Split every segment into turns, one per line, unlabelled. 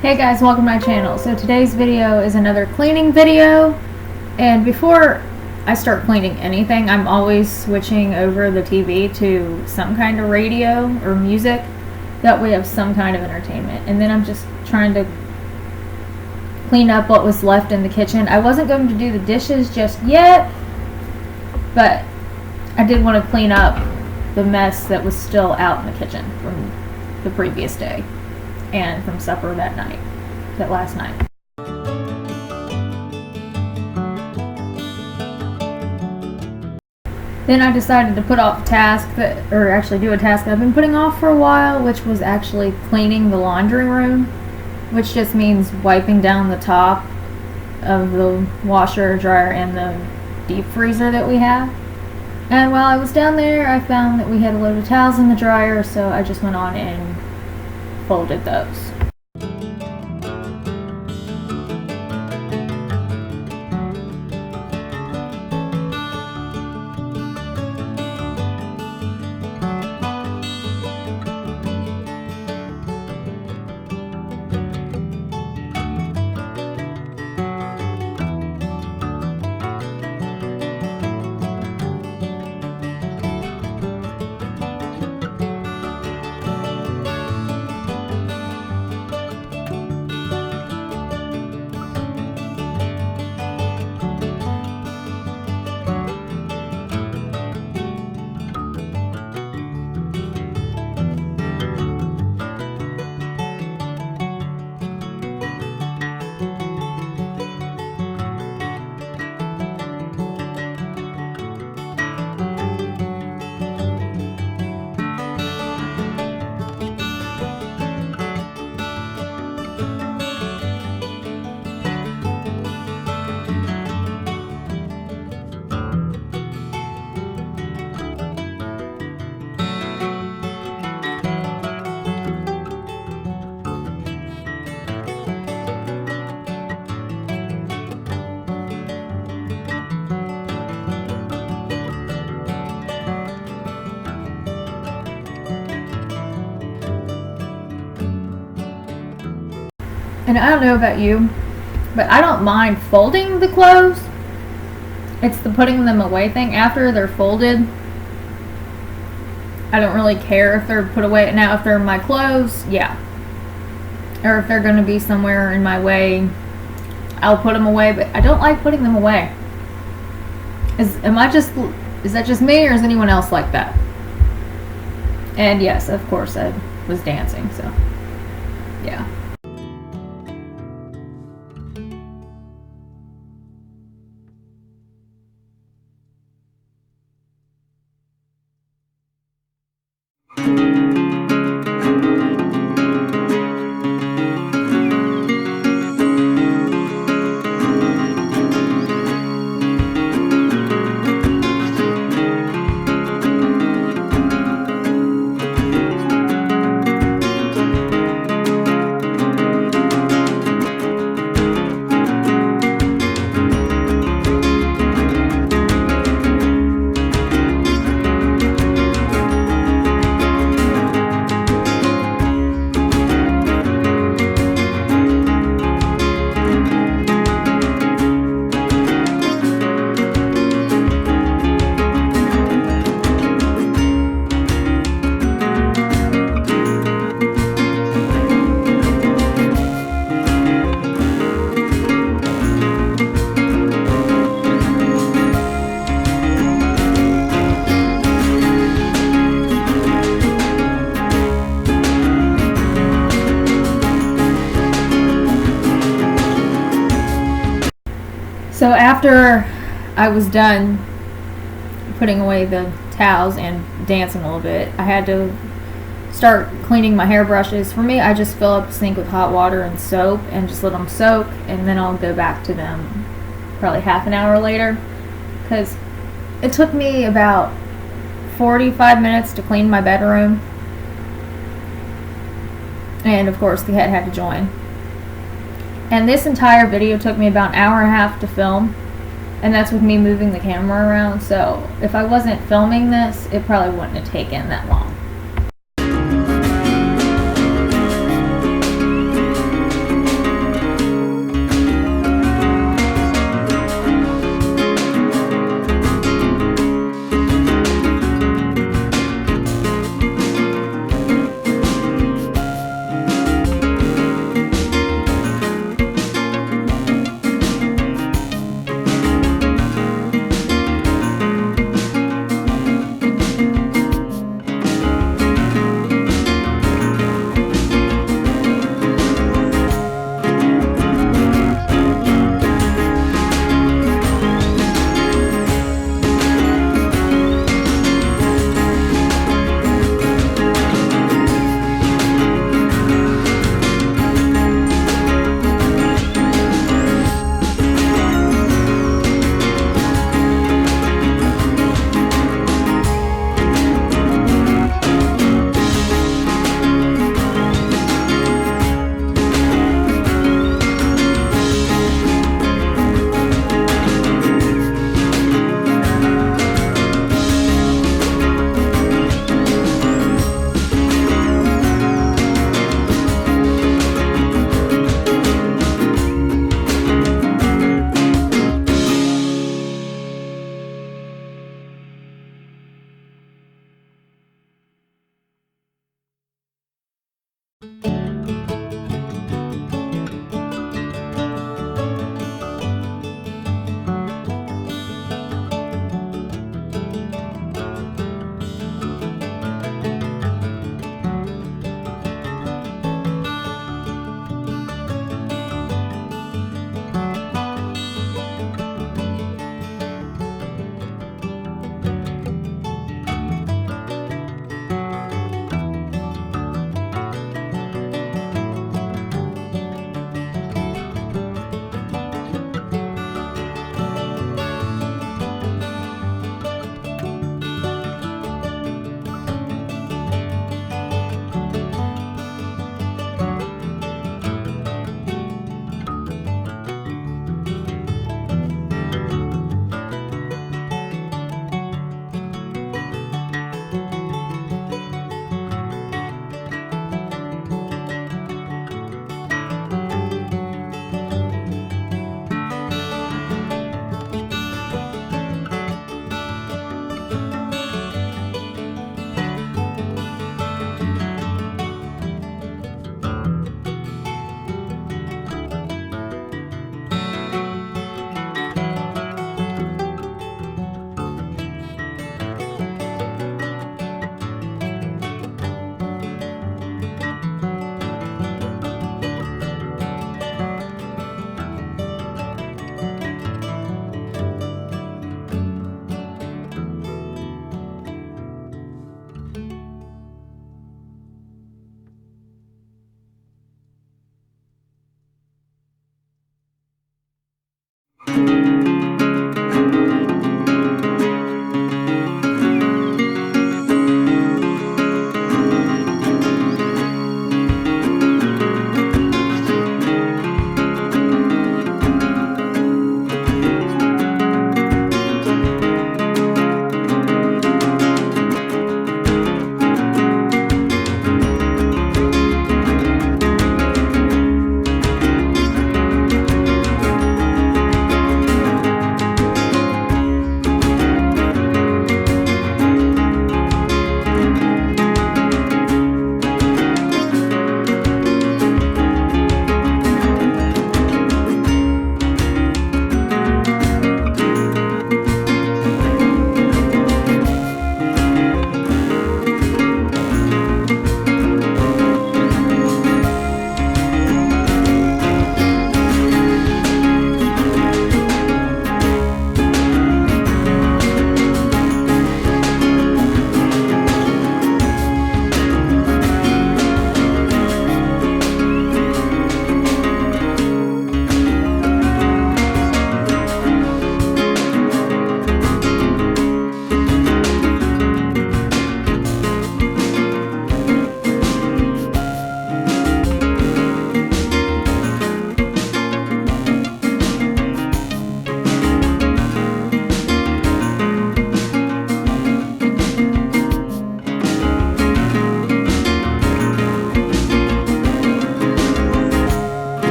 Hey guys, welcome to my channel. So today's video is another cleaning video, and before I start cleaning anything, I'm always switching over the TV to some kind of radio or music. That way I have some kind of entertainment. And then I'm just trying to clean up what was left in the kitchen. I wasn't going to do the dishes just yet, but I did want to clean up the mess that was still out in the kitchen from the previous day and from supper that last night. Then I decided to put off a task do a task that I've been putting off for a while, which was actually cleaning the laundry room, which just means wiping down the top of the washer, dryer, and the deep freezer that we have. And while I was down there, I found that we had a load of towels in the dryer, so I just went on and folded those. And I don't know about you, but I don't mind folding the clothes. It's the putting them away thing. After they're folded, I don't really care if they're put away. Now, if they're my clothes, yeah. Or if they're going to be somewhere in my way, I'll put them away. But I don't like putting them away. Is that just me, or is anyone else like that? And yes, of course, I was dancing, so yeah. So after I was done putting away the towels and dancing a little bit, I had to start cleaning my hairbrushes. For me, I just fill up the sink with hot water and soap and just let them soak, and then I'll go back to them probably half an hour later, because it took me about 45 minutes to clean my bedroom, and of course the cat had to join. And this entire video took me about an hour and a half to film, and that's with me moving the camera around. So if I wasn't filming this, it probably wouldn't have taken that long.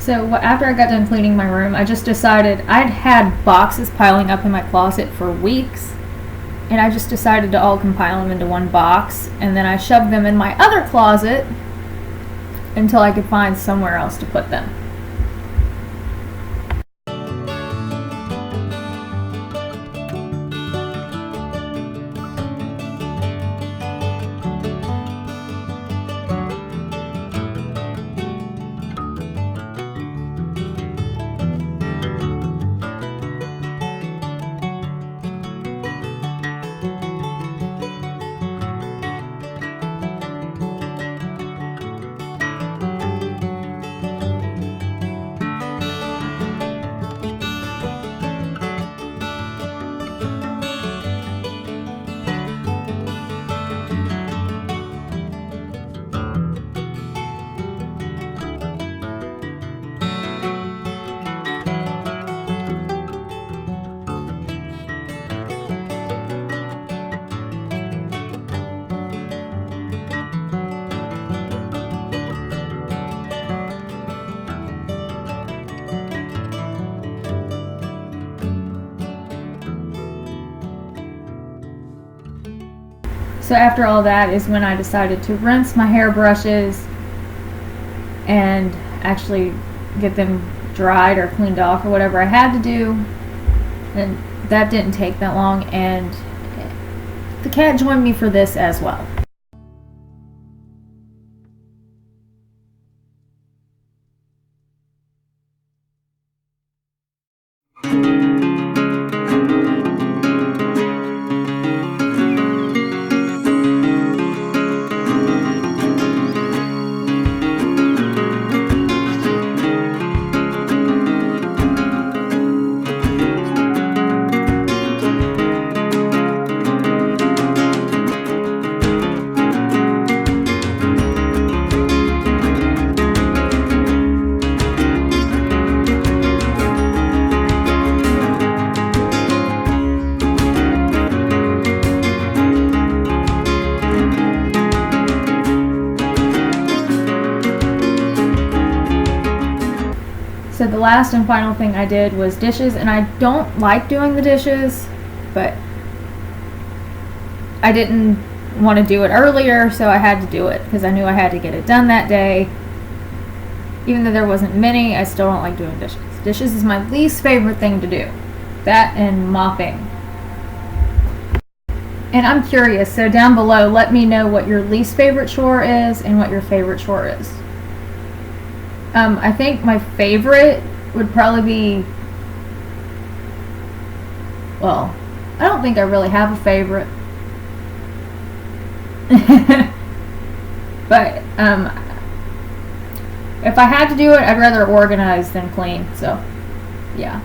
So after I got done cleaning my room, I just decided I'd had boxes piling up in my closet for weeks, and I just decided to all compile them into one box, and then I shoved them in my other closet until I could find somewhere else to put them. So after all that is when I decided to rinse my hairbrushes and actually get them dried or cleaned off or whatever I had to do. And that didn't take that long, and the cat joined me for this as well. So the last and final thing I did was dishes, and I don't like doing the dishes, but I didn't want to do it earlier, so I had to do it because I knew I had to get it done that day. Even though there wasn't many, I still don't like doing dishes. Dishes is my least favorite thing to do. That and mopping. And I'm curious, so down below, let me know what your least favorite chore is and what your favorite chore is. I think my favorite would probably be, well, I don't think I really have a favorite. But if I had to do it, I'd rather organize than clean. So, yeah.